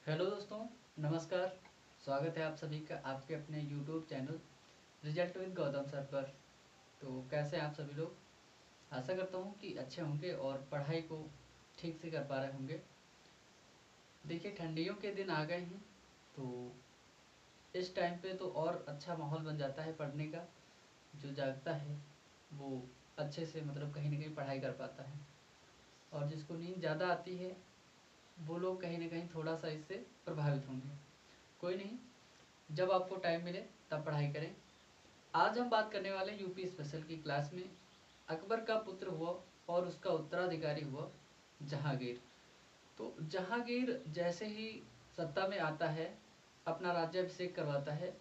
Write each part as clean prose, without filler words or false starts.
Hello दोस्तों, नमस्कार। स्वागत है आप सभी का आपके अपने YouTube channel result with Gautam sir पर। तो कैसे हैं आप सभी लोग? आशा करता हूँ कि अच्छे होंगे और पढ़ाई को ठीक से कर पा रहे होंगे। देखिए, ठंडियों के दिन आ गए हैं, तो इस टाइम पे तो और अच्छा माहौल बन जाता है पढ़ने का। जो जागता है वो अच्छे से मतलब कहीं ना कहीं पढ़ाई कर पाता है, और जिसको नींद ज़्यादा आती है वो लोग कहीं ना कहीं थोड़ा सा इससे प्रभावित होंगे। कोई नहीं, जब आपको टाइम मिले तब पढ़ाई करें। आज हम बात करने वाले हैं यूपी स्पेशल की क्लास में अकबर का पुत्र हुआ और उसका उत्तराधिकारी हुआ जहांगीर। तो जहांगीर जैसे ही सत्ता में आता है, अपना राज्याभिषेक करवाता है।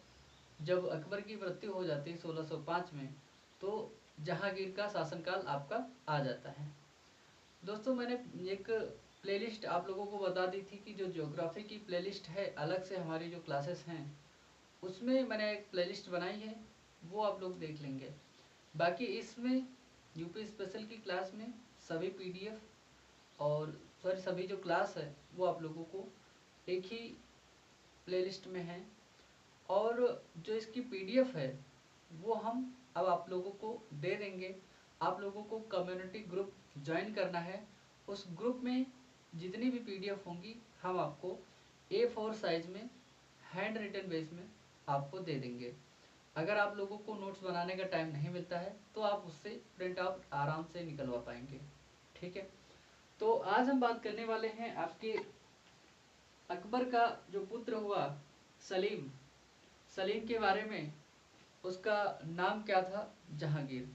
जब अकबर की मृत्यु हो जाती है 1605 में, तो जहांगीर का शासनकाल आपका आ जाता है। दोस्तों, मैंने एक प्लेलिस्ट आप लोगों को बता दी थी कि जो ज्योग्राफी की प्लेलिस्ट है अलग से हमारी जो क्लासेस हैं उसमें मैंने एक प्लेलिस्ट बनाई है, वो आप लोग देख लेंगे। बाकी इसमें यूपी स्पेशल की क्लास में सभी पीडीएफ और सॉरी सभी जो क्लास है वो आप लोगों को एक ही प्लेलिस्ट में है। और जो इसकी पीडीएफ है वो हम अब आप लोगों को दे देंगे। आप लोगों को कम्युनिटी ग्रुप ज्वाइन करना है। उस ग्रुप में जितनी भी पीडीएफ होंगी हम आपको A4 साइज में हैंड रिटन बेस में आपको दे देंगे। अगर आप लोगों को नोट्स बनाने का टाइम नहीं मिलता है तो आप उससे प्रिंट आउट आराम से निकलवा पाएंगे। ठीक है, तो आज हम बात करने वाले हैं आपके अकबर का जो पुत्र हुआ सलीम, सलीम के बारे में। उसका नाम क्या था? जहांगीर।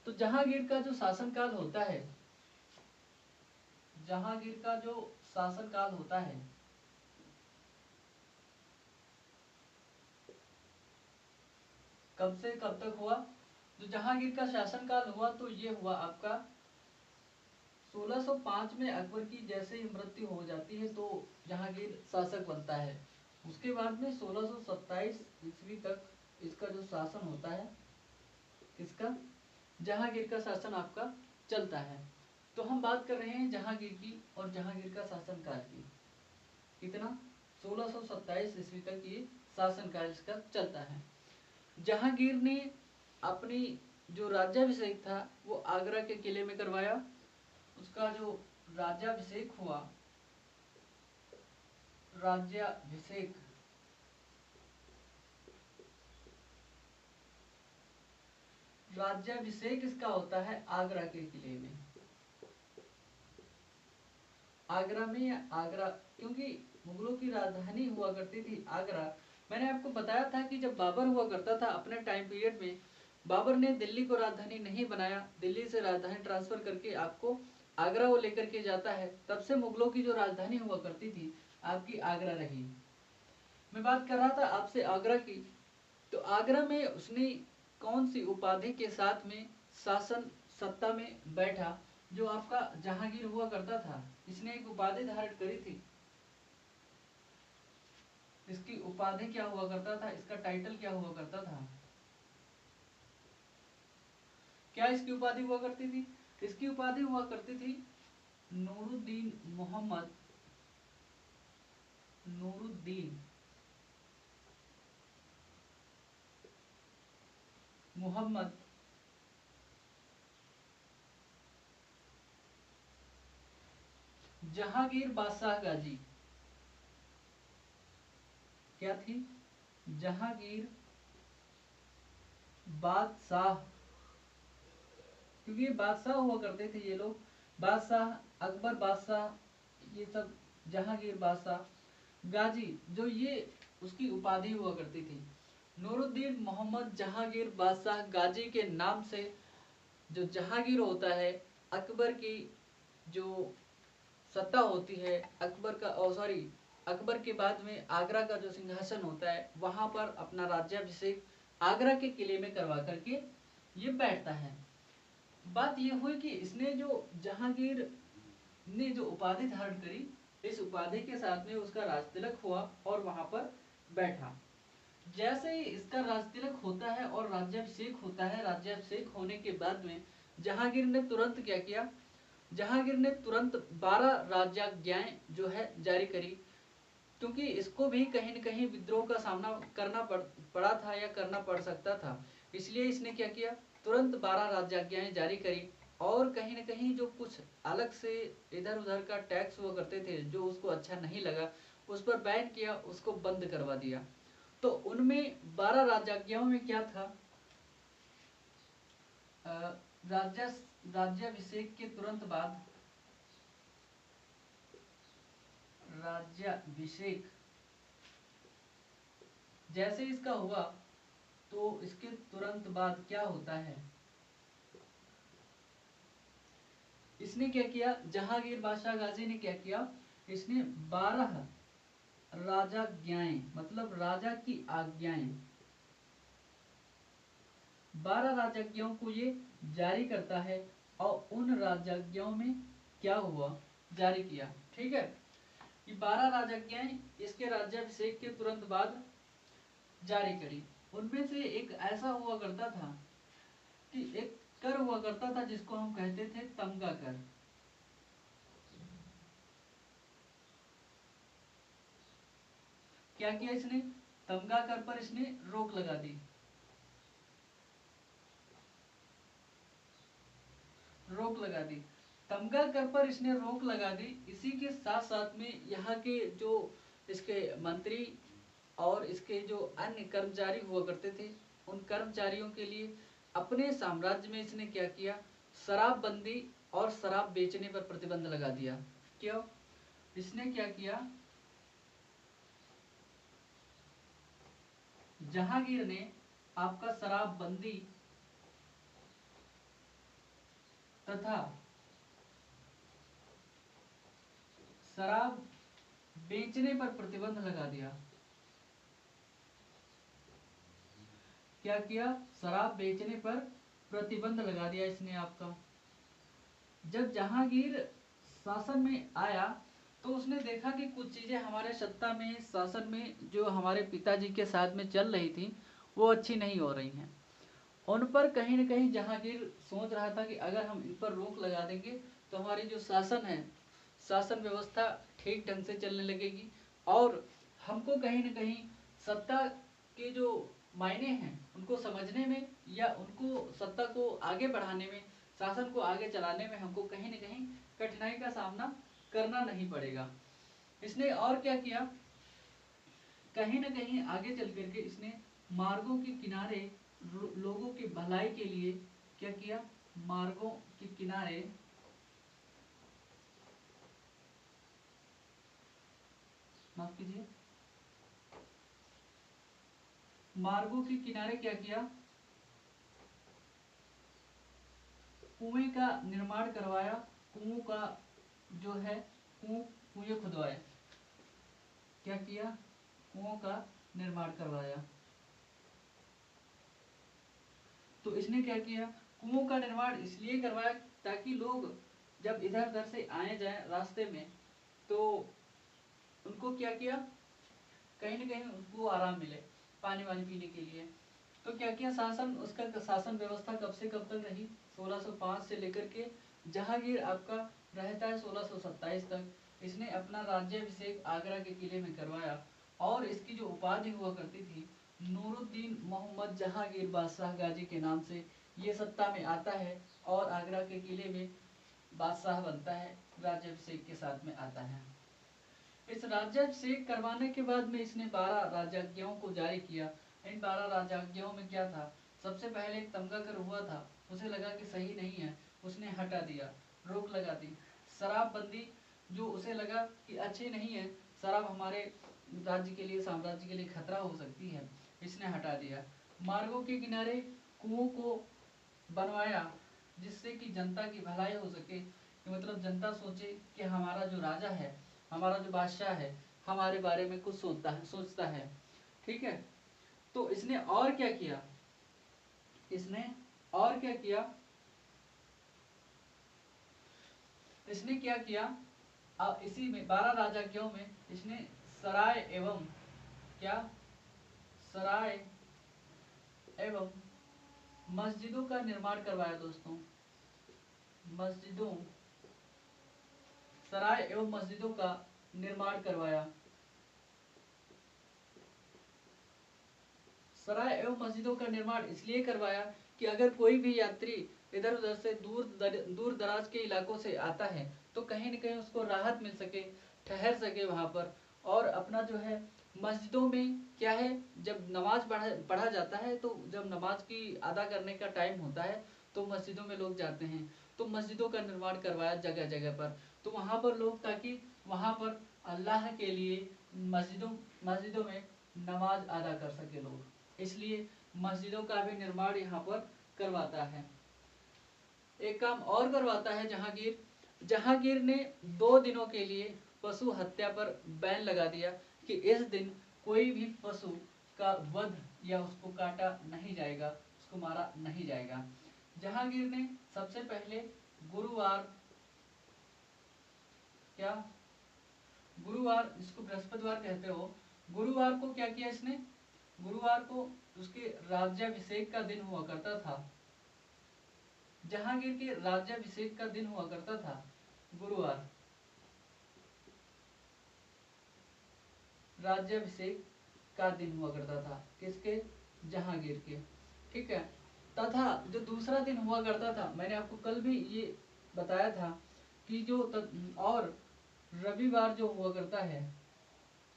तो जहांगीर का जो शासनकाल होता है, जहांगीर का जो शासनकाल होता है कब से कब तक हुआ? जो जहांगीर का शासनकाल हुआ तो ये हुआ आपका 1605 में। अकबर की जैसे ही मृत्यु हो जाती है तो जहांगीर शासक बनता है। उसके बाद में 1627 ईस्वी तक इसका जो शासन होता है, किसका? जहांगीर का शासन आपका चलता है। तो हम बात कर रहे हैं जहांगीर की और जहांगीर का शासनकाल की। कितना? 1627 ईस्वी तक ये शासनकाल इसका चलता है। जहांगीर ने अपनी जो राज्याभिषेक था वो आगरा के किले में करवाया। उसका जो राज्याभिषेक हुआ, राज्याभिषेक राज्याभिषेक इसका होता है आगरा के किले में। आगरा में या आगरा, क्योंकि मुगलों की राजधानी हुआ करती थी आगरा। मैंने आपको बताया था कि जब बाबर हुआ करता था अपने टाइम पीरियड में, बाबर ने दिल्ली को राजधानी नहीं बनाया, दिल्ली से राजधानी ट्रांसफर करके आपको आगरा वो लेकर के जाता है। तब से मुगलों की जो राजधानी हुआ करती थी आपकी आगरा रही। मैं बात कर रहा था आपसे आगरा की। तो आगरा में उसने कौन सी उपाधि के साथ में शासन सत्ता में बैठा? जो आपका जहांगीर हुआ करता था, इसने एक उपाधि धारण करी थी। इसकी उपाधि क्या हुआ करता था? इसका टाइटल क्या हुआ करता था? क्या इसकी उपाधि हुआ करती थी? इसकी उपाधि हुआ करती थी नूरुद्दीन मोहम्मद, नूरुद्दीन मोहम्मद जहांगीर बादशाह गाजी। क्या थी? जहांगीर बादशाह। क्योंकि ये बादशाह हुआ करते थे ये लोग, बादशाह, अकबर बादशाह, ये सब जहांगीर बादशाह गाजी, जो ये उसकी उपाधि हुआ करती थी। नूरुद्दीन मोहम्मद जहांगीर बादशाह गाजी के नाम से जो जहांगीर होता है, अकबर की जो सत्ता होती है, अकबर का सॉरी अकबर के बाद में आगरा का जो सिंहासन होता है वहां पर अपना राज्याभिषेक आगरा के किले में करवा करके ये बैठता है। बात ये हुई कि इसने जो जहांगीर ने जो उपाधि धारण करी, इस उपाधि के साथ में उसका राजतिलक हुआ और वहां पर बैठा। जैसे ही इसका राजतिलक होता है और राज्याभिषेक होता है, राज्याभिषेक होने के बाद में जहांगीर ने तुरंत क्या किया? जहांगीर ने तुरंत 12 राज्याज्ञाएं जो है जारी करी। क्योंकि इसको भी कहीं न कहीं विद्रोह का सामना पड़ा था या करना पड़ सकता था। इसलिए इसने क्या किया, तुरंत 12 राजआज्ञाएं जारी करी और कहीं न कहीं जो कुछ अलग से इधर-उधर का टैक्स हुआ करते थे, जो उसको अच्छा नहीं लगा, उस पर बैन किया, उसको बंद करवा दिया। तो उनमें 12 राजआज्ञाओं में क्या था, राज्य राज्याभिषेक के तुरंत बाद, राज्याभिषेक जैसे इसका हुआ तो इसके तुरंत बाद क्या होता है, इसने क्या किया, जहांगीर बादशाह गाजी ने क्या किया, इसने 12 राजाज्ञाएं मतलब राजा की आज्ञाएं, 12 राजाज्ञाओं को ये जारी करता है और उन राजाज्ञाओं में क्या हुआ, जारी किया। ठीक है, ये 12 राजाज्ञाएं इसके राज्याभिषेक के तुरंत बाद जारी करी। उनमें से एक ऐसा हुआ करता था कि एक कर हुआ करता था जिसको हम कहते थे तमगा कर। क्या किया इसने, तमगा कर पर इसने रोक लगा दी, रोक लगा दी। तमगा कर पर इसने रोक लगा दी। इसी के साथ साथ में यहाँ के जो इसके मंत्री और इसके जो अन्य कर्मचारी हुआ करते थे, उन कर्मचारियों के लिए अपने साम्राज्य में इसने क्या किया, शराबबंदी और शराब बेचने पर प्रतिबंध लगा दिया। क्यों, इसने क्या किया, जहांगीर ने आपका शराबबंदी तथा शराब बेचने पर प्रतिबंध लगा दिया। क्या किया, शराब बेचने पर प्रतिबंध लगा दिया इसने आपका। जब जहांगीर शासन में आया तो उसने देखा कि कुछ चीजें हमारे सत्ता में, शासन में जो हमारे पिताजी के साथ में चल रही थी वो अच्छी नहीं हो रही हैं। उन पर कहीं न कहीं जहांगीर सोच रहा था कि अगर हम इन पर रोक लगा देंगे तो हमारी जो शासन है, शासन व्यवस्था ठीक ढंग से चलने लगेगी और हमको कहीं न कहीं सत्ता के जो मायने हैं उनको समझने में या उनको सत्ता को आगे बढ़ाने में, शासन को आगे चलाने में हमको कहीं न कहीं कठिनाई का सामना करना नहीं पड़ेगा। इसने और क्या किया, कहीं न कहीं आगे चल करके इसने मार्गों के किनारे लोगों की भलाई के लिए क्या किया, मार्गों के किनारे माफ कीजिए, मार्गों के किनारे क्या किया, कुएं का निर्माण करवाया, कुओं का जो है कुएं खुदवाए। क्या किया, कुओं का निर्माण करवाया। तो इसने क्या किया, कुओं का निर्माण इसलिए करवाया ताकि लोग जब इधर उधर से आए जाए रास्ते में तो उनको क्या किया, कहीं न कहीं उनको आराम मिले पानी वानी पीने के लिए। तो क्या किया, शासन उसका शासन व्यवस्था कब से कब तक रही, 1605 से लेकर के जहांगीर आपका रहता है 1627 तक। इसने अपना राज्याभिषेक आगरा के किले में करवाया और इसकी जो उपाधि हुआ करती थी नूरुद्दीन मोहम्मद जहांगीर बादशाह गाजी के नाम से, ये सत्ता में आता है और आगरा के किले में बादशाह बनता है, राज्याभिषेक के साथ में आता है। इस राज्याभिषेक करवाने के बाद में इसने 12 राजाज्ञाओं को जारी किया। इन 12 राजाज्ञाओं में क्या था, सबसे पहले एक तमगा कर हुआ था, उसे लगा कि सही नहीं है, उसने हटा दिया, रोक लगा दी। शराबबंदी जो उसे लगा कि अच्छी नहीं है, शराब हमारे राज्य के लिए, साम्राज्य के लिए खतरा हो सकती है, इसने हटा दिया। मार्गों के किनारे कुओं को बनवाया जिससे कि जनता की भलाई हो सके, कि मतलब जनता सोचे कि हमारा जो राजा है, हमारा जो बादशाह है हमारे बारे में कुछ सोचता है। ठीक है, तो इसने और क्या किया, इसने और क्या किया, इसने क्या किया, अब इसी में 12 राजाज्ञाओं में इसने सराय एवं क्या, सराय एवं मस्जिदों का निर्माण करवाया दोस्तों। मस्जिदों, सराय एवं मस्जिदों का निर्माण करवाया। सराय एवं मस्जिदों का निर्माण इसलिए करवाया कि अगर कोई भी यात्री इधर उधर से दूर दराज के इलाकों से आता है तो कहीं न कहीं उसको राहत मिल सके, ठहर सके वहाँ पर। और अपना जो है मस्जिदों में क्या है, जब नमाज पढ़ा जाता है तो जब नमाज की अदा करने का टाइम होता है तो मस्जिदों में लोग जाते हैं। तो मस्जिदों का निर्माण करवाया जगह जगह पर, तो वहाँ पर लोग, ताकि वहाँ पर अल्लाह के लिए मस्जिदों में नमाज अदा कर सके लोग, इसलिए मस्जिदों का भी निर्माण यहाँ पर करवाता है। एक काम और करवाता है जहांगीर ने 2 दिनों के लिए पशु हत्या पर बैन लगा दिया कि इस दिन कोई भी पशु का वध या उसको काटा नहीं जाएगा, उसको मारा नहीं जाएगा। जहांगीर ने सबसे पहले गुरुवार जिसको बृहस्पतिवार कहते हो, गुरुवार को क्या किया इसने, गुरुवार को उसके राज्याभिषेक का दिन हुआ करता था। जहांगीर के राज्याभिषेक का दिन हुआ करता था गुरुवार, राज्याभिषेक का दिन हुआ करता था किसके, जहांगीर के, ठीक है। तथा जो दूसरा दिन हुआ करता था, मैंने आपको कल भी ये बताया था कि और रविवार जो हुआ करता है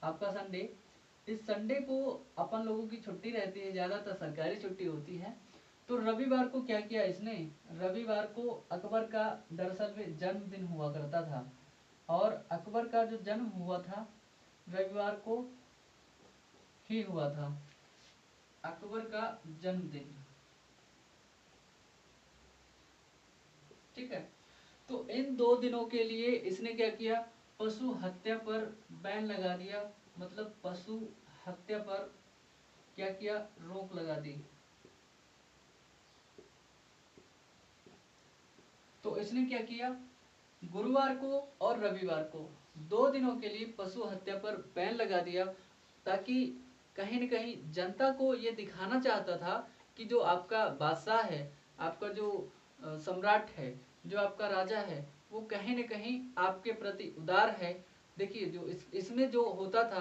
आपका संडे, इस संडे को अपन लोगों की छुट्टी रहती है, ज्यादातर सरकारी छुट्टी होती है। तो रविवार को क्या किया इसने, रविवार को अकबर का दरअसल में जन्मदिन हुआ करता था, और अकबर का जो जन्म हुआ था रविवार को ही हुआ था, अकबर का जन्मदिन, ठीक है। तो इन 2 दिनों के लिए इसने क्या किया, पशु हत्या पर बैन लगा दिया, मतलब पशु हत्या पर क्या किया, रोक लगा दी। तो इसने क्या किया, गुरुवार को और रविवार को 2 दिनों के लिए पशु हत्या पर बैन लगा दिया, ताकि कहीं न कहीं जनता को ये दिखाना चाहता था कि जो आपका बादशाह है, आपका जो सम्राट है, जो आपका राजा है, वो कहीं न कहीं आपके प्रति उदार है। देखिए जो इसमें जो होता था,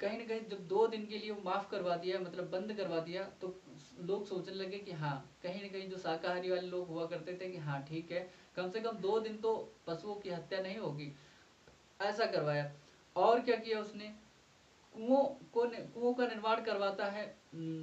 कहीं न कहीं जब 2 दिन के लिए वो माफ करवा दिया, मतलब बंद करवा दिया, तो लोग सोचने लगे कि हाँ, कहीं न कहीं जो शाकाहारी वाले लोग हुआ करते थे कि हाँ ठीक है, कम से कम 2 दिन तो पशुओं की हत्या नहीं होगी, ऐसा करवाया। और क्या किया उसने, कुओं का निर्माण करवाता है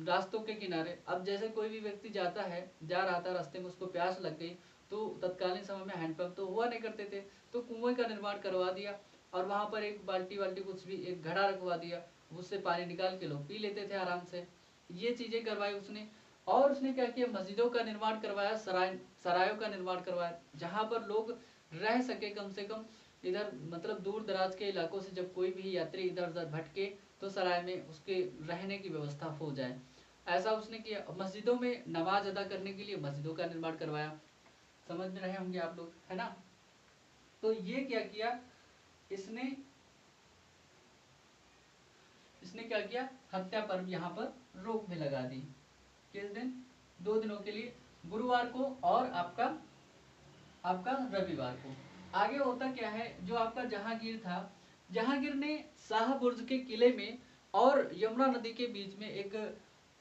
रास्तों के किनारे। अब जैसे कोई भी व्यक्ति जा रहा था, रास्ते में उसको प्यास लग गई, तो तत्कालीन समय में हैंडपंप तो हुआ नहीं करते थे, तो कुएं का निर्माण करवा दिया, और वहां पर एक बाल्टी वाल्टी कुछ भी एक घड़ा रखवा दिया, उससे पानी निकाल के लोग पी लेते थे आराम से। ये चीजें करवाई उसने। और उसने क्या किया, मस्जिदों का निर्माण करवाया, सरायों का निर्माण करवाया, जहां पर लोग रह सके कम से कम। इधर मतलब दूर दराज के इलाकों से जब कोई भी यात्री इधर उधर भटके तो सराय में उसके रहने की व्यवस्था हो जाए, ऐसा उसने किया। मस्जिदों में नमाज अदा करने के लिए मस्जिदों का निर्माण करवाया। समझ में रहे होंगे आप लोग, है ना। तो ये क्या किया इसने इसने क्या किया, हत्या पर यहाँ पर रोक भी लगा दी। किस दिन, 2 दिनों के लिए, गुरुवार को और आपका आपका रविवार को। आगे होता क्या है, जो आपका जहांगीर था, जहांगीर ने शाहबुर्ज के किले में और यमुना नदी के बीच में एक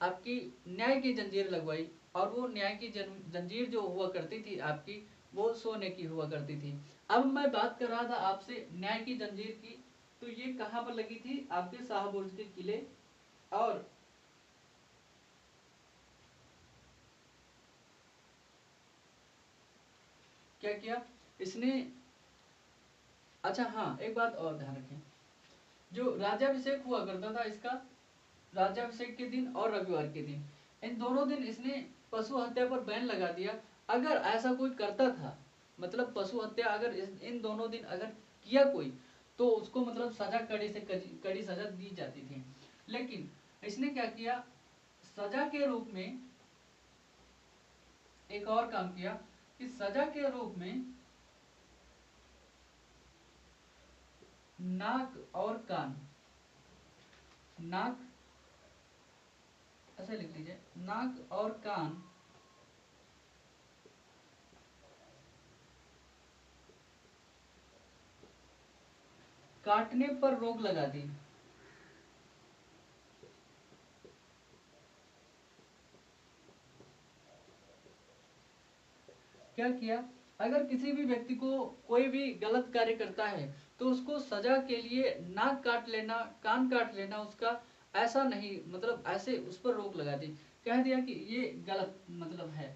आपकी न्याय की जंजीर लगवाई, और वो न्याय की जंजीर जो हुआ करती थी आपकी, वो सोने की हुआ करती थी। अब मैं बात कर रहा था आपसे न्याय की जंजीर की, तो ये कहाँ पर लगी थी, आपके शाहबुर्ज के किले। और क्या किया इसने, अच्छा हाँ, एक बात और ध्यान रखें, जो राज्याभिषेक हुआ करता था इसका, राज्याभिषेक के दिन और रविवार के दिन, इन दोनों दिन इसने पशु हत्या पर बैन लगा दिया। अगर ऐसा कोई करता था, मतलब पशु हत्या अगर इन दोनों दिन अगर किया कोई, तो उसको मतलब सजा कड़ी से कड़ी सजा दी जाती थी। लेकिन इसने क्या किया, सजा के रूप में एक और काम किया, कि सजा के रूप में नाक और कान, नाक, ऐसा लिख लीजिए, नाक और कान काटने पर रोक लगा दी। क्या किया, अगर किसी भी व्यक्ति को कोई भी गलत कार्य करता है तो उसको सजा के लिए नाक काट लेना, कान काट लेना उसका, ऐसा नहीं, मतलब ऐसे उस पर रोक लगा दी, कह दिया कि ये गलत मतलब है।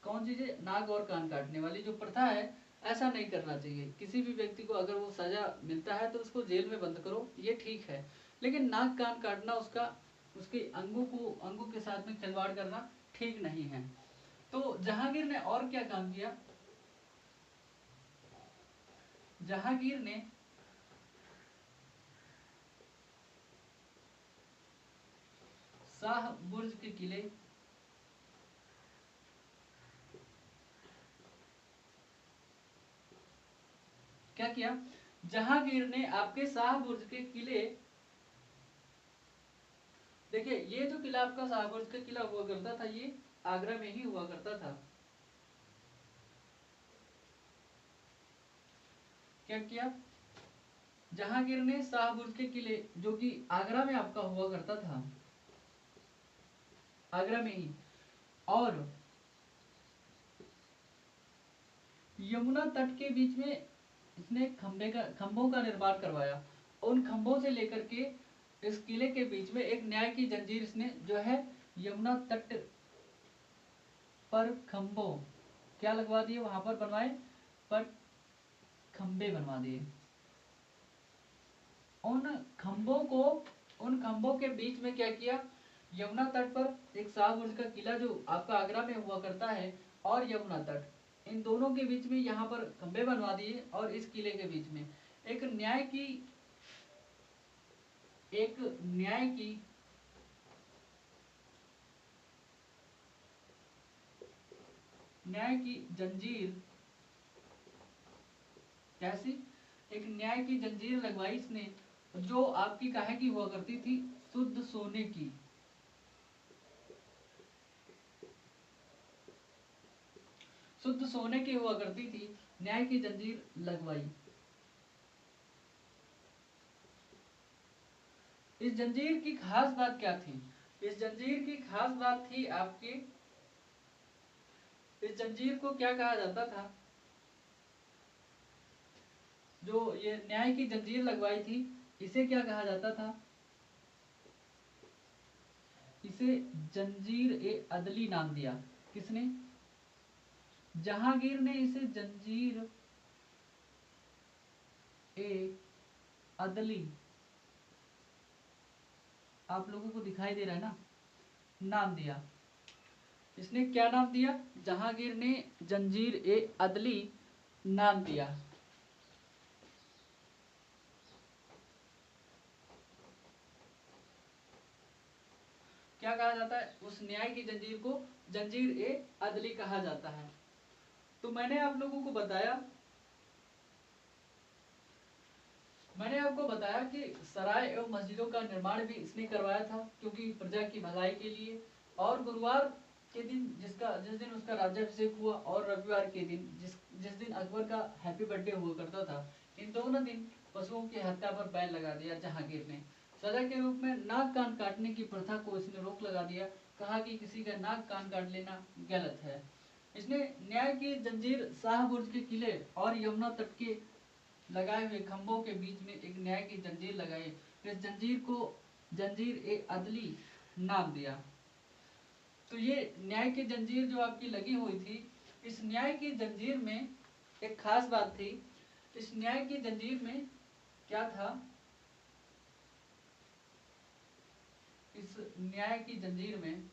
कौन सी चीज, नाक और कान काटने वाली जो प्रथा है, ऐसा नहीं करना चाहिए। किसी भी व्यक्ति को अगर वो सजा मिलता है तो उसको जेल में बंद करो, ये ठीक है, लेकिन नाक कान काटना, उसका उसके अंगों के साथ में खिलवाड़ करना ठीक नहीं है। तो जहांगीर ने और क्या काम किया, जहांगीर ने शाह बुर्ज के किले, क्या किया, जहांगीर ने आपके शाह बुर्ज के किले, देखिए ये जो किला आपका शाह बुर्ज का किला हुआ करता था, ये आगरा में ही हुआ करता था। क्या किया, जहांगीर ने शाह बुर्ज के किले, जो कि आगरा में आपका हुआ करता था, आगरा में ही, और यमुना तट के बीच में इसने खंभों का निर्माण करवाया। उन खंभों से लेकर के इस किले के बीच में एक न्याय की जंजीर इसने जो है यमुना तट पर खंभों क्या लगवा दिए, वहां पर बनवाए, पर खंबे बनवा दिए। उन खंभों को, उन खंभों के बीच में क्या किया, यमुना तट पर एक शाह बुर्ज का किला जो आपका आगरा में हुआ करता है, और यमुना तट, इन दोनों के बीच में यहाँ पर खंबे बनवा दिए, और इस किले के बीच में एक एक न्याय की जंजीर, कैसी, एक न्याय की जंजीर लगवाई इसने, जो आपकी काहे की हुआ करती थी, शुद्ध सोने की, शुद्ध सोने की हुआ करती थी, न्याय की जंजीर लगवाई। इस जंजीर की खास बात क्या थी, इस जंजीर की खास बात थी आपकी, इस जंजीर को क्या कहा जाता था, जो ये न्याय की जंजीर लगवाई थी, इसे क्या कहा जाता था, इसे जंजीर ए अदली नाम दिया। किसने, जहांगीर ने इसे जंजीर ए अदली, आप लोगों को दिखाई दे रहा है ना, नाम दिया। इसने क्या नाम दिया, जहांगीर ने जंजीर ए अदली नाम दिया। क्या कहा जाता है, उस न्याय की जंजीर को जंजीर ए अदली कहा जाता है। तो मैंने आप लोगों को बताया, मैंने आपको बताया कि सराय एवं मस्जिदों का निर्माण भी इसने करवाया था, क्योंकि प्रजा की भलाई के लिए। और गुरुवार के दिन जिस दिन उसका राज्याभिषेक हुआ, और रविवार के दिन जिस दिन अकबर का हैप्पी बर्थडे हुआ करता था, इन दोनों दिन पशुओं की हत्या पर बैन लगा दिया जहांगीर ने। सजा के रूप में नाक कान काटने की प्रथा को इसने रोक लगा दिया, कहा कि किसी का नाक कान काट लेना गलत है। इसने न्याय की जंजीर शाह बुर्ज के किले और यमुना तट के लगाए हुए खंभों के बीच में एक न्याय की जंजीर लगाई। इस जंजीर को जंजीर ए अदली नाम दिया। तो ये न्याय की जंजीर जो आपकी लगी हुई थी, इस न्याय की जंजीर में एक खास बात थी। इस न्याय की जंजीर में क्या था, इस न्याय की जंजीर में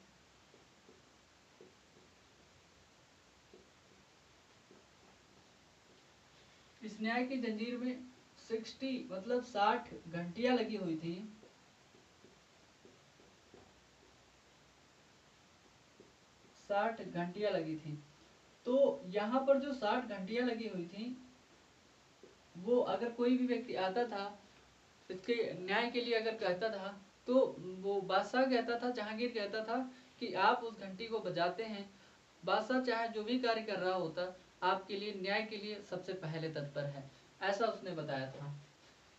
इस न्याय की जंजीर में 60 मतलब 60 घंटियां लगी हुई थी। 60 घंटियां लगी थी। तो यहाँ पर जो 60 घंटियां लगी हुई थी, वो अगर कोई भी व्यक्ति आता था इसके न्याय के लिए अगर कहता था, तो वो बादशाह कहता था, जहांगीर कहता था कि आप उस घंटी को बजाते हैं, बादशाह चाहे जो भी कार्य कर रहा होता, आपके लिए न्याय के लिए सबसे पहले तत्पर है, ऐसा उसने बताया था।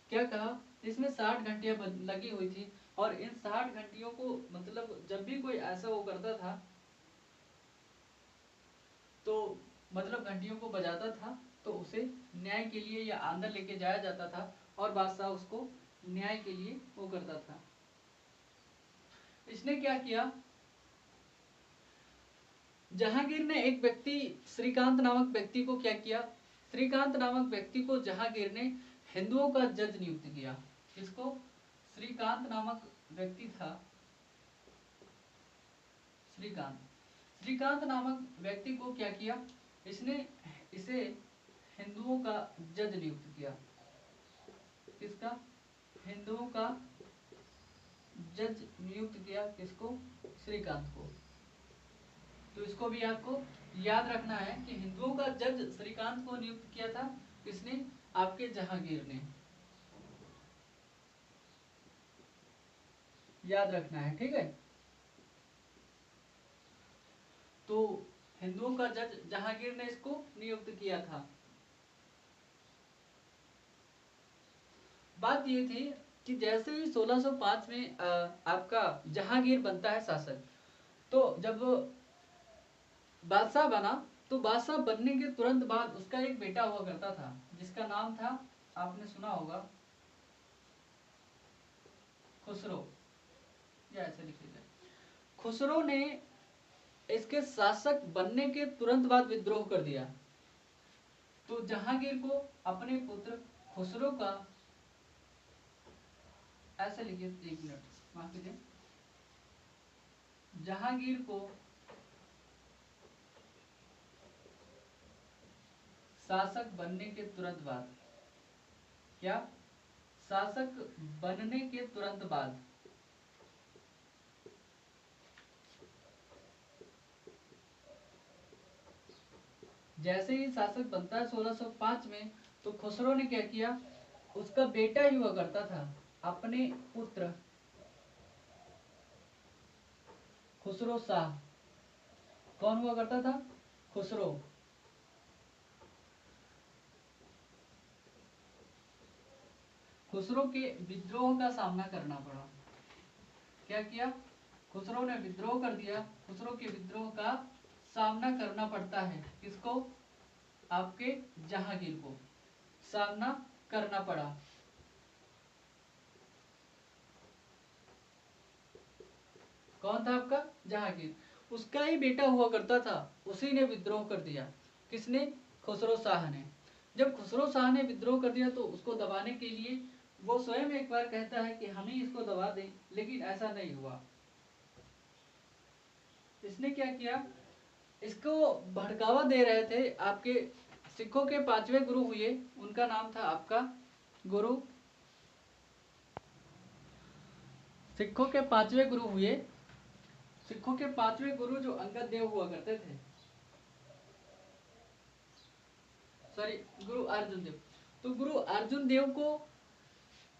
क्या कहा, इसमें 60 घंटियां लगी हुई थी, और इन 60 घंटियों को मतलब जब भी कोई ऐसा वो करता था, मतलब घंटियों को बजाता था, तो उसे न्याय के लिए या अंदर लेके जाया जाता था और बादशाह उसको न्याय के लिए वो करता था। इसने क्या किया, जहांगीर ने एक व्यक्ति श्रीकांत नामक व्यक्ति को क्या किया, श्रीकांत नामक व्यक्ति को जहांगीर ने हिंदुओं का जज नियुक्त किया। किसको? श्रीकांत नामक व्यक्ति था, श्रीकांत। श्रीकांत नामक व्यक्ति को क्या किया, इसे हिंदुओं का जज नियुक्त किया। किसका? हिंदुओं का जज नियुक्त किया। किसको? श्रीकांत को। तो इसको भी आपको याद रखना है कि हिंदुओं का जज श्रीकांत को नियुक्त किया था। किसने? आपके जहांगीर ने। याद रखना है, ठीक है। तो हिंदुओं का जज जहांगीर ने इसको नियुक्त किया था। बात ये थी कि जैसे ही 1605 में आपका जहांगीर बनता है शासक, तो जब बादशाह बना, तो बादशाह बनने के तुरंत बाद उसका एक बेटा हुआ करता था, जिसका नाम था, आपने सुना होगा, खुसरो, या ऐसे लिख लीजिए। खुसरो ने इसके शासक बनने के तुरंत बाद विद्रोह कर दिया। तो जहांगीर को अपने पुत्र खुसरो का, ऐसे लिखिए, एक मिनट माफ कीजिए, जहांगीर को शासक बनने के तुरंत बाद, क्या? शासक बनने के तुरंत बाद जैसे ही शासक बनता है 1605 में, तो खुसरो ने क्या किया, उसका बेटा ही हुआ करता था, अपने पुत्र खुसरो शाह। कौन हुआ करता था? खुसरो। खुसरो के विद्रोह का सामना करना पड़ा। क्या किया? खुसरो ने विद्रोह कर दिया। खुसरो के विद्रोह का सामना करना पड़ता है। किसको? आपके जहांगीर को सामना करना पड़ा। कौन था आपका? जहांगीर। उसका ही बेटा हुआ करता था, उसी ने विद्रोह कर दिया। किसने? खुसरो शाह ने। जब खुसरो शाह ने विद्रोह कर दिया, तो उसको दबाने के लिए वो स्वयं एक बार कहता है कि हम ही इसको दबा दें, लेकिन ऐसा नहीं हुआ। इसने क्या किया, इसको भड़कावा दे रहे थे आपके सिखों के 5वें गुरु हुए, उनका नाम था आपका गुरु, सिखों के 5वें गुरु हुए, सिखों के 5वें गुरु जो अंगद देव हुआ करते थे, सॉरी, गुरु अर्जुन देव। तो गुरु अर्जुन देव को,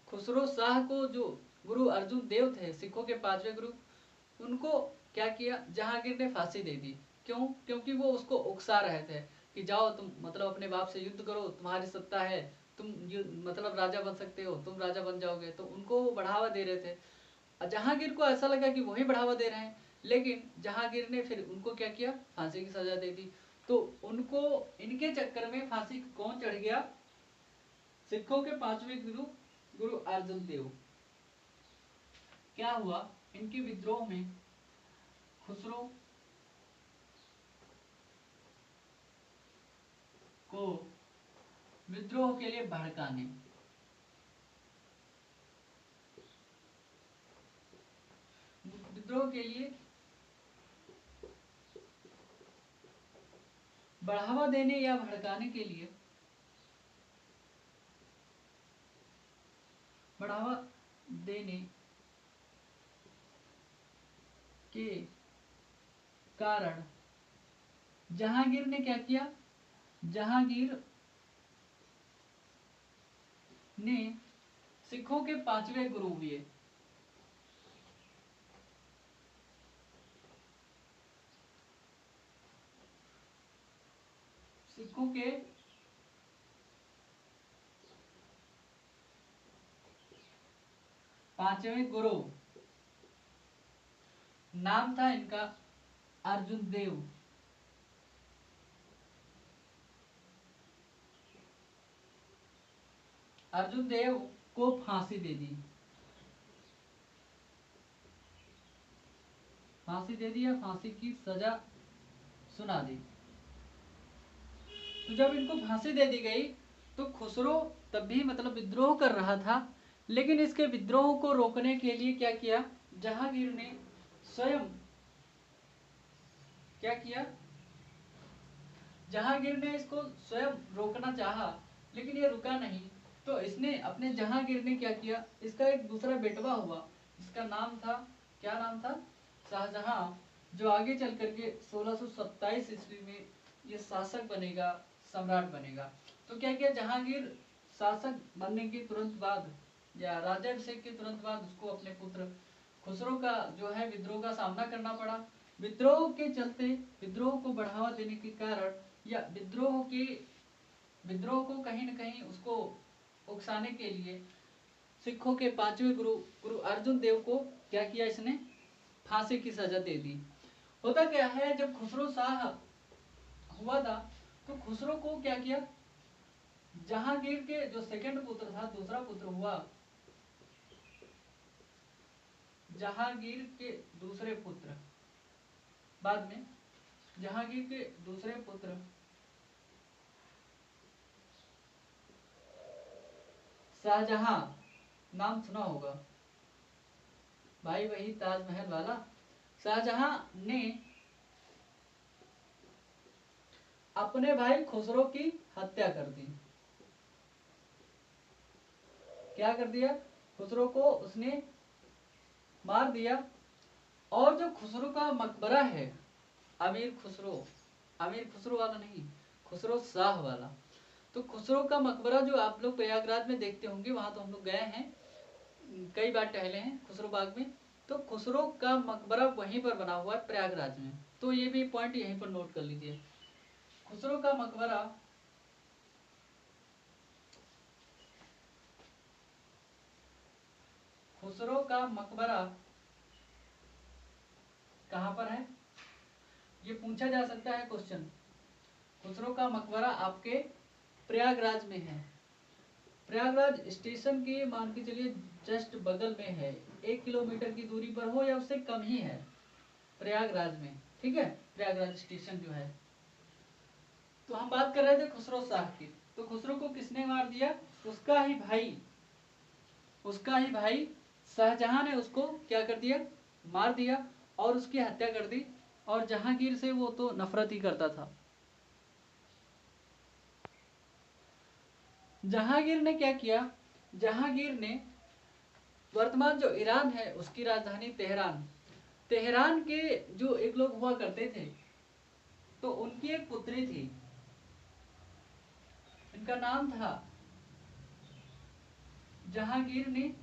खुसरो शाह को, जो गुरु अर्जुन देव थे सिखों के 5वें गुरु, उनको क्या किया, जहांगीर ने फांसी दे दी। क्यों? क्योंकि वो उसको उकसा रहे थे कि जाओ तुम, मतलब अपने बाप से युद्ध करो, तुम्हारी सत्ता है, तुम मतलब राजा बन सकते हो, तुम राजा बन जाओगे। तो उनको वो बढ़ावा दे रहे थे। जहांगीर को ऐसा लगा कि वही बढ़ावा दे रहे हैं, लेकिन जहांगीर ने फिर उनको क्या किया, फांसी की सजा दे दी। तो उनको, इनके चक्कर में फांसी कौन चढ़ गया? सिखों के 5वें गुरु, गुरु अर्जुन देव। क्या हुआ, इनके विद्रोह में खुसरो को विद्रोह के लिए भड़काने, विद्रोह के लिए बढ़ावा देने या भड़काने के लिए, बढ़ावा देने के कारण जहांगीर ने क्या किया, जहांगीर ने सिखों के 5वें गुरु हुए, सिखों के 5वें गुरु, नाम था इनका अर्जुन देव। अर्जुन देव को फांसी दे दी, फांसी दे दी या फांसी की सजा सुना दी। तो जब इनको फांसी दे दी गई तो खुसरो तब भी मतलब विद्रोह कर रहा था, लेकिन इसके विद्रोह को रोकने के लिए क्या किया, जहांगीर ने स्वयं क्या किया, जहांगीर ने इसको स्वयं रोकना चाहा, लेकिन ये रुका नहीं। तो इसने अपने जहांगीर ने क्या किया, इसका एक दूसरा बेटवा हुआ, इसका नाम था, क्या नाम था, शाहजहां, जो आगे चल करके 1627 ईस्वी में ये शासक बनेगा, सम्राट बनेगा। तो क्या किया, जहांगीर शासक बनने के तुरंत बाद या राज्याभिषेक के तुरंत बाद उसको अपने पुत्र खुसरो का जो है विद्रोह का सामना करना पड़ा। विद्रोह के चलते, विद्रोह को बढ़ावा देने के कारण या विद्रोह को कहीं न कहीं उसको उकसाने के लिए सिखों के पांचवें गुरु अर्जुन देव को क्या किया, इसने फांसी की सजा दे दी। होता क्या है, जब खुसरो शाह हुआ था तो खुसरो को क्या किया, जहांगीर के जो सेकंड पुत्र था, दूसरा पुत्र हुआ, जहांगीर के दूसरे पुत्र, बाद में जहांगीर के दूसरे पुत्र शाहजहां, नाम सुना होगा भाई, वही ताजमहल वाला। शाहजहां ने अपने भाई खुसरो की हत्या कर दी। क्या कर दिया, खुसरो को उसने मार दिया। और जो खुसरो का मकबरा है, अमीर खुसरो वाला नहीं, खुसरो शाह वाला, तो खुसरो का मकबरा जो आप लोग प्रयागराज में देखते होंगे, वहां तो हम लोग गए हैं, कई बार टहले हैं खुसरो बाग में। तो खुसरो का मकबरा वहीं पर बना हुआ है प्रयागराज में। तो ये भी पॉइंट यहीं पर नोट कर लीजिए, खुसरो का मकबरा कहां पर है, ये पूछा जा सकता है क्वेश्चन। खुसरो का मकबरा आपके प्रयागराज में है। प्रयागराज स्टेशन के मान के चलिए जस्ट बगल में है, 1 किलोमीटर की दूरी पर हो या उससे कम ही है प्रयागराज में, ठीक है, प्रयागराज स्टेशन जो है। तो हम बात कर रहे थे खुसरो शाह की। तो खुसरो को किसने मार दिया, उसका ही भाई शाहजहां ने उसको क्या कर दिया, मार दिया और उसकी हत्या कर दी। और जहांगीर से वो तो नफरत ही करता था। जहांगीर ने क्या किया, जहांगीर ने वर्तमान जो ईरान है उसकी राजधानी तेहरान के जो एक लोग हुआ करते थे, तो उनकी एक पुत्री थी, इनका नाम था, जहांगीर ने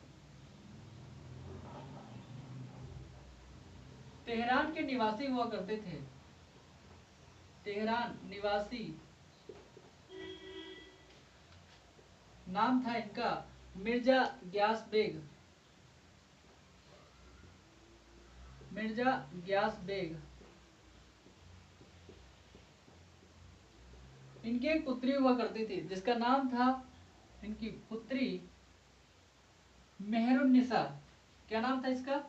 तेहरान के निवासी हुआ करते थे, तेहरान निवासी, नाम था इनका मिर्जा ग्यास बेग। इनकी एक पुत्री हुआ करती थी जिसका नाम था, इनकी पुत्री मेहरुन्निसा। क्या नाम था इसका,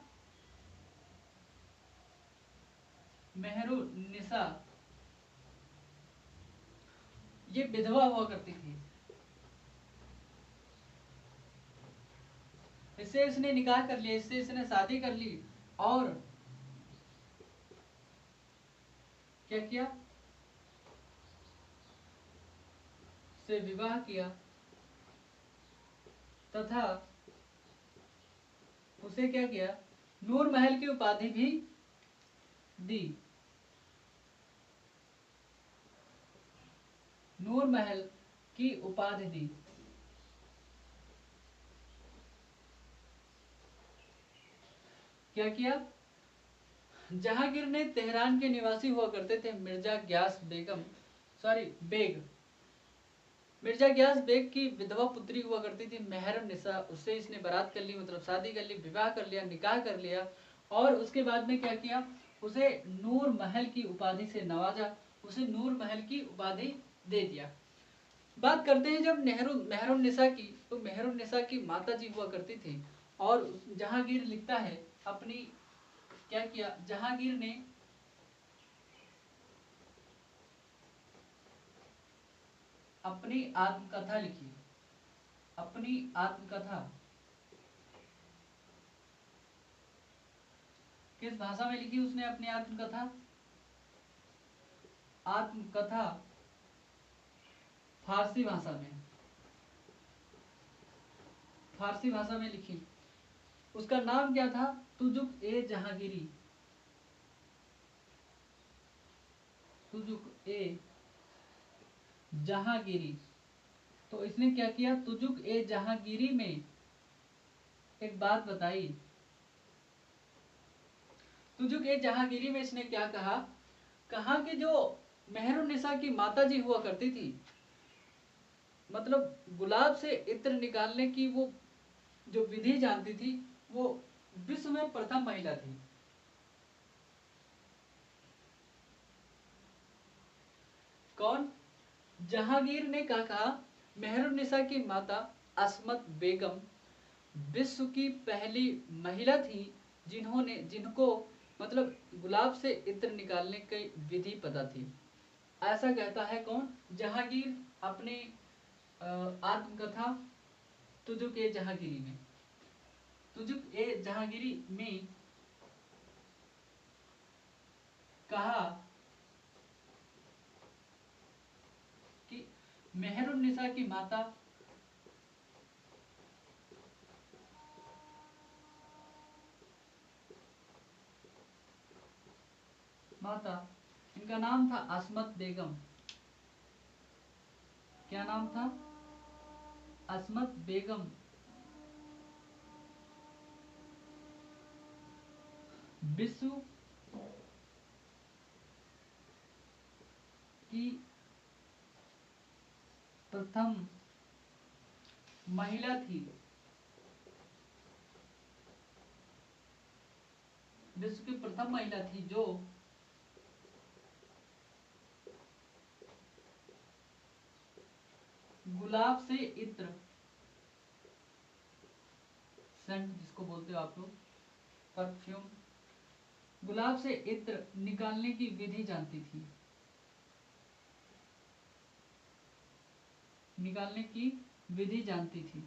मेहरुन्निसा। ये विधवा हुआ करती थी। इससे इसने निकाह कर लिया, इससे इसने शादी कर ली और क्या किया, से विवाह किया तथा उसे क्या किया, नूर महल की उपाधि भी दी। नूर महल की उपाधि दी। क्या किया, जहांगीर ने तेहरान के निवासी हुआ करते थे मिर्जा ग्यास बेग, मिर्जा ग्यास बेग की विधवा पुत्री हुआ करती थी मेहरुन्निसा। उससे इसने बारात कर ली, मतलब शादी कर ली, विवाह कर लिया, निकाह कर लिया। और उसके बाद में क्या किया, उसे नूर महल की उपाधि से नवाजा, उसे नूर महल की उपाधि दे दिया। बात करते हैं जब मेहरुन्निसा की, तो मेहरुन्निसा की माता जी हुआ करती थी। और जहांगीर लिखता है अपनी, क्या किया जहांगीर ने, अपनी आत्मकथा लिखी। अपनी आत्मकथा किस भाषा में लिखी उसने अपनी आत्मकथा? आत्मकथा फारसी भाषा में, फारसी भाषा में लिखी। उसका नाम क्या था? तुजुक ए जहांगीरी। तुजुक ए जहांगीरी। तो इसने क्या किया? तुजुक ए जहांगीरी में एक बात बताई। तुजुक ए जहांगीरी में इसने क्या कहा? कहा कि जो मेहरुन्निसा की माता जी हुआ करती थी, मतलब गुलाब से इत्र निकालने की वो जो विधि जानती थी, वो विश्व में प्रथम महिला थी। कौन? जहांगीर ने क्या कहा? मेहरुन्निसा की माता अस्मत बेगम विश्व की पहली महिला थी जिनको मतलब गुलाब से इत्र निकालने की विधि पता थी। ऐसा कहता है कौन? जहांगीर अपने आत्मकथा तुजुक ए जहांगीरी में। तुजुक ए जहांगीरी में कहा कि मेहरुन्निसा की माता, इनका नाम था अस्मत बेगम। क्या नाम था? अस्मत बेगम। विश्व की प्रथम महिला थी। विश्व की प्रथम महिला थी जो गुलाब से इत्र, सेंट जिसको बोलते हो आप लोग, परफ्यूम, गुलाब से इत्र निकालने की विधि जानती थी। निकालने की विधि जानती थी।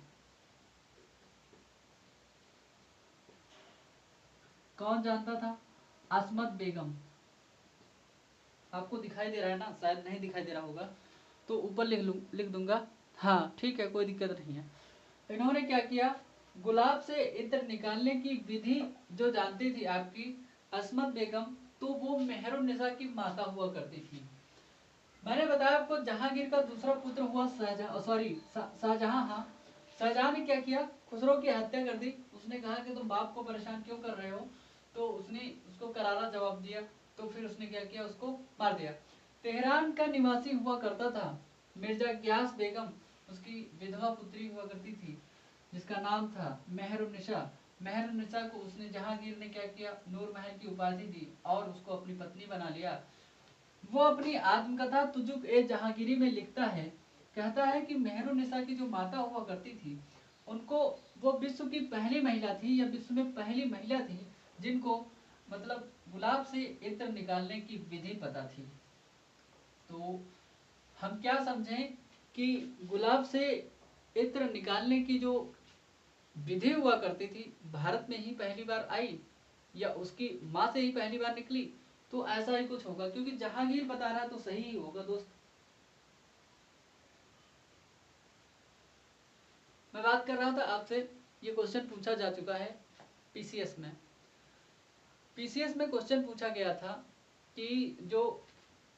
कौन जानता था? अस्मत बेगम। आपको दिखाई दे रहा है ना? शायद नहीं दिखाई दे रहा होगा, तो ऊपर लिख दूंगा। हाँ ठीक है, कोई दिक्कत नहीं है। इन्होंने क्या किया? गुलाब से इत्र निकालने की विधि जो जानती थी आपकी अस्मत बेगम, तो वो मेहरुन्निसा की माता हुआ करती थी। मैंने बताया आपको जहांगीर का दूसरा पुत्र हुआ शाहजहां, सॉरी शाहजहां। हाँ, शाहजहां ने क्या किया? खुसरो की हत्या कर दी। उसने कहा कि तुम बाप को परेशान क्यों कर रहे हो, तो उसने उसको करारा जवाब दिया। तो फिर उसने क्या किया? उसको मार दिया। तेहरान का निवासी हुआ करता था मिर्जा ग्यास बेगम, उसकी विधवा पुत्री हुआ करती थी जिसका नाम था मेहरुन्निसा। मेहरुन्निसा को उसने, जहांगीर ने क्या किया? नूर महल की उपाधि दी और उसको अपनी पत्नी बना लिया। वो अपनी आत्मकथा तुजुक ए जहांगीरी में लिखता है, कहता है कि मेहरुन्निसा की जो माता हुआ करती थी, उनको, वो विश्व की पहली महिला थी या विश्व में पहली महिला थी जिनको मतलब गुलाब से इत्र निकालने की विधि पता थी। तो हम क्या समझें कि गुलाब से इत्र निकालने की जो विधि हुआ करती थी भारत में ही पहली बार आई, या उसकी माँ से ही पहली बार निकली? तो ऐसा ही कुछ होगा, क्योंकि जहांगीर बता रहा है तो सही ही होगा दोस्त। मैं बात कर रहा था आपसे, ये क्वेश्चन पूछा जा चुका है पीसीएस में। पीसीएस में क्वेश्चन पूछा गया था कि जो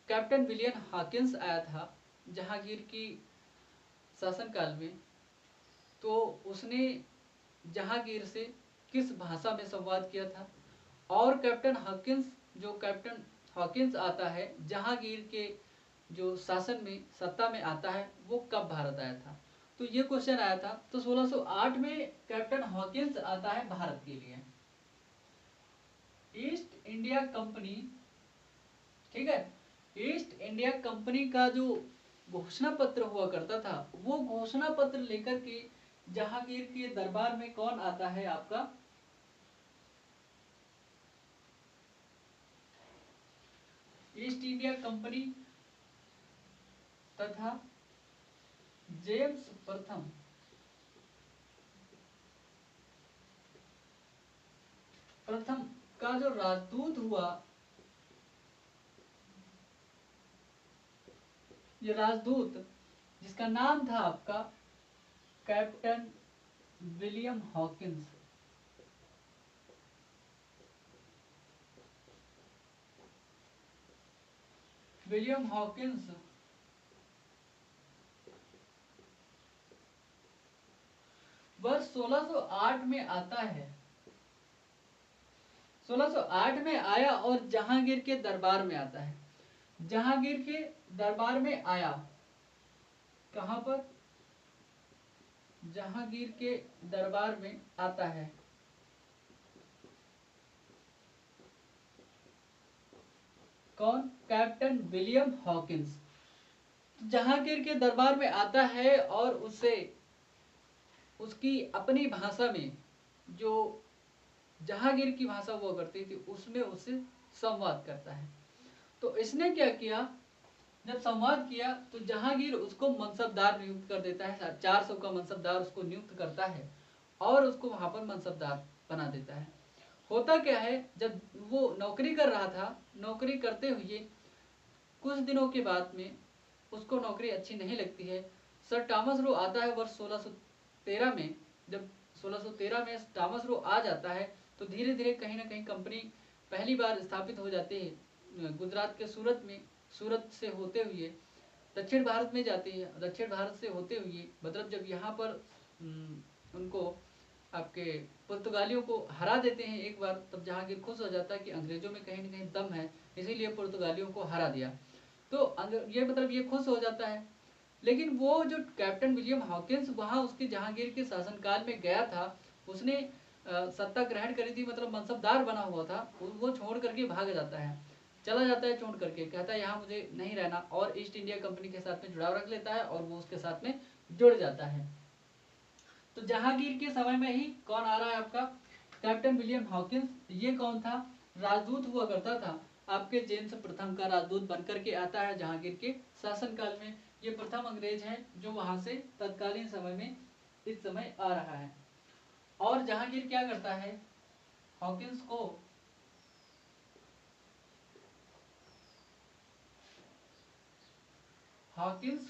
कैप्टन विलियम हॉकिंस आया था जहांगीर की शासनकाल में, तो उसने जहांगीर से किस भाषा में संवाद किया था? और कैप्टन हॉकिंस आता है जहांगीर के जो शासन में, सत्ता में आता है, वो कब भारत आया था? तो ये क्वेश्चन आया था। तो 1608 में कैप्टन हॉकिंस आता है भारत के लिए। ईस्ट इंडिया कंपनी, ठीक है, ईस्ट इंडिया कंपनी का जो घोषणा पत्र हुआ करता था, वो घोषणा पत्र लेकर के जहांगीर के दरबार में कौन आता है? आपका ईस्ट इंडिया कंपनी तथा जेम्स प्रथम का जो राजदूत हुआ, ये राजदूत जिसका नाम था आपका captain William Hawkins. William Hawkins वर्ष 1608 में आता है। 1608 में आया और जहांगीर के दरबार में आता है। जहांगीर के दरबार में आया, कहां पर? जहांगीर के दरबार में आता है। कौन? Captain William Hawkins. जहांगीर के दरबार में आता है और उसे उसकी अपनी भाषा में, जो जहांगीर की भाषा हुआ करती थी, उसमें उससे संवाद करता है। तो इसने क्या किया? जब संवाद किया तो जहांगीर उसको मनसबदार नियुक्त कर देता है। 400 का मनसबदार उसको नियुक्त करता है और उसको वहां पर मनसबदार बना देता है। होता क्या है, जब वो नौकरी कर रहा था, नौकरी करते हुए कुछ दिनों के बाद में उसको नौकरी अच्छी नहीं लगती है। सर थॉमस रो आता है वर्ष 1613 में। जब 1613 में थॉमस रो आ जाता है तो धीरे धीरे कहीं ना कहीं कंपनी पहली बार स्थापित हो जाती है गुजरात के सूरत में। सूरत से होते हुए दक्षिण भारत में जाती है। दक्षिण भारत से होते हुए मतलब जब यहाँ पर उनको आपके पुर्तगालियों को हरा देते हैं एक बार, तब जहांगीर खुश हो जाता है कि अंग्रेजों में कहीं न कहीं दम है, इसीलिए पुर्तगालियों को हरा दिया। तो ये मतलब ये खुश हो जाता है। लेकिन वो जो कैप्टन विलियम हॉकिंस वहाँ उसके जहांगीर के शासनकाल में गया था, उसने सत्ता ग्रहण करी थी, मतलब मनसबदार बना हुआ था, वो छोड़ करके भाग जाता है, चला जाता है छोड़ करके, कहता है यहाँ मुझे नहीं रहना, और ईस्ट इंडिया कंपनी के साथ में जुड़ाव रख लेता है और वो उसके साथ में जुड़ जाता है। तो जहांगीर के समय में ही कौन आ रहा है? आपका कैप्टन विलियम हॉकिंस। ये कौन था? राजदूत हुआ करता था, आपके जेम्स प्रथम का राजदूत बनकर के आता है जहांगीर के शासनकाल में। ये प्रथम अंग्रेज है जो वहां से तत्कालीन समय में इस समय आ रहा है। और जहांगीर क्या करता है? हॉकिंस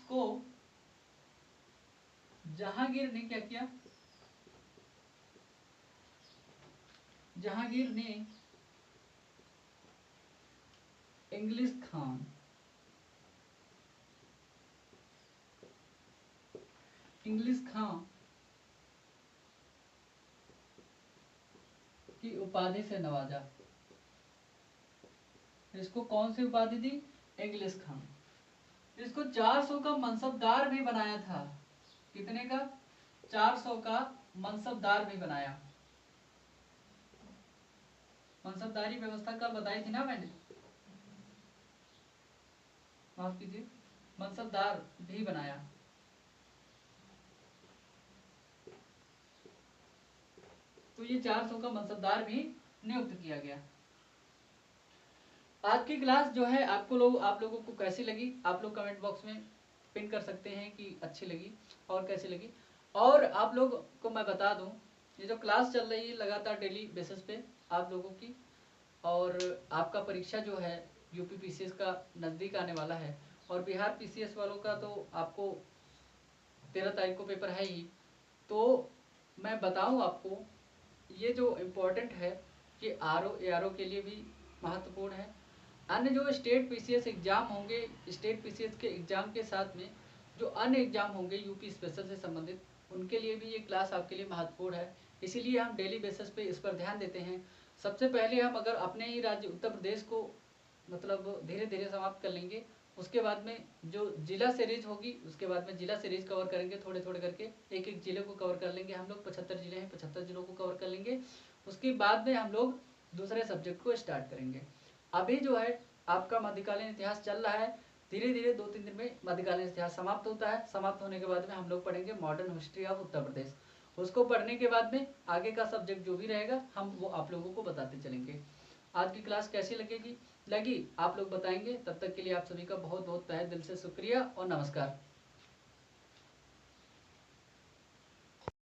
को जहांगीर ने क्या किया? जहांगीर ने इंग्लिश खां की उपाधि से नवाजा। इसको कौन सी उपाधि दी? इंग्लिश खां। इसको 400 का मनसबदार भी बनाया था। कितने का? 400 का मनसबदार भी बनाया। मनसबदारी व्यवस्था कल बताई थी ना मैंने, माफ कीजिए, मनसबदार भी बनाया। तो ये 400 का मनसबदार भी नियुक्त किया गया। आज की क्लास जो है आप लोगों को कैसी लगी? आप लोग कमेंट बॉक्स में पिन कर सकते हैं कि अच्छी लगी और कैसी लगी। और आप लोग को मैं बता दूं, ये जो क्लास चल रही है लगातार डेली बेसिस पे आप लोगों की, और आपका परीक्षा जो है यूपी पीसीएस का नज़दीक आने वाला है, और बिहार पीसीएस वालों का तो आपको 13 तारीख को पेपर है ही। तो मैं बताऊं आपको, ये जो इम्पोर्टेंट है कि आरओ एआरओ के लिए भी महत्वपूर्ण है। अन्य जो स्टेट पीसीएस एग्जाम होंगे, स्टेट पीसीएस के एग्जाम के साथ में जो अन्य एग्जाम होंगे यूपी स्पेशल से संबंधित, उनके लिए भी ये क्लास आपके लिए महत्वपूर्ण है। इसीलिए हम डेली बेसिस पे इस पर ध्यान देते हैं। सबसे पहले हम अगर अपने ही राज्य उत्तर प्रदेश को मतलब धीरे धीरे समाप्त कर लेंगे, उसके बाद में जो जिला सीरीज होगी, उसके बाद में जिला सीरीज कवर करेंगे, थोड़े थोड़े करके एक एक जिले को कवर कर लेंगे। हम लोग 75 जिले हैं, 75 जिलों को कवर कर लेंगे। उसके बाद में हम लोग दूसरे सब्जेक्ट को स्टार्ट करेंगे। अभी जो है आपका मध्यकालीन इतिहास चल रहा है, धीरे धीरे 2-3 दिन में मध्यकालीन इतिहास समाप्त होता है। समाप्त होने के बाद में हम लोग पढ़ेंगे modern history of Uttar Pradesh. उसको पढ़ने के बाद में आगे का सब्जेक्ट जो भी रहेगा हम वो आप लोगों को बताते चलेंगे। आज की क्लास कैसी लगी आप लोग बताएंगे। तब तक के लिए आप सभी का बहुत बहुत तहे दिल से शुक्रिया और नमस्कार।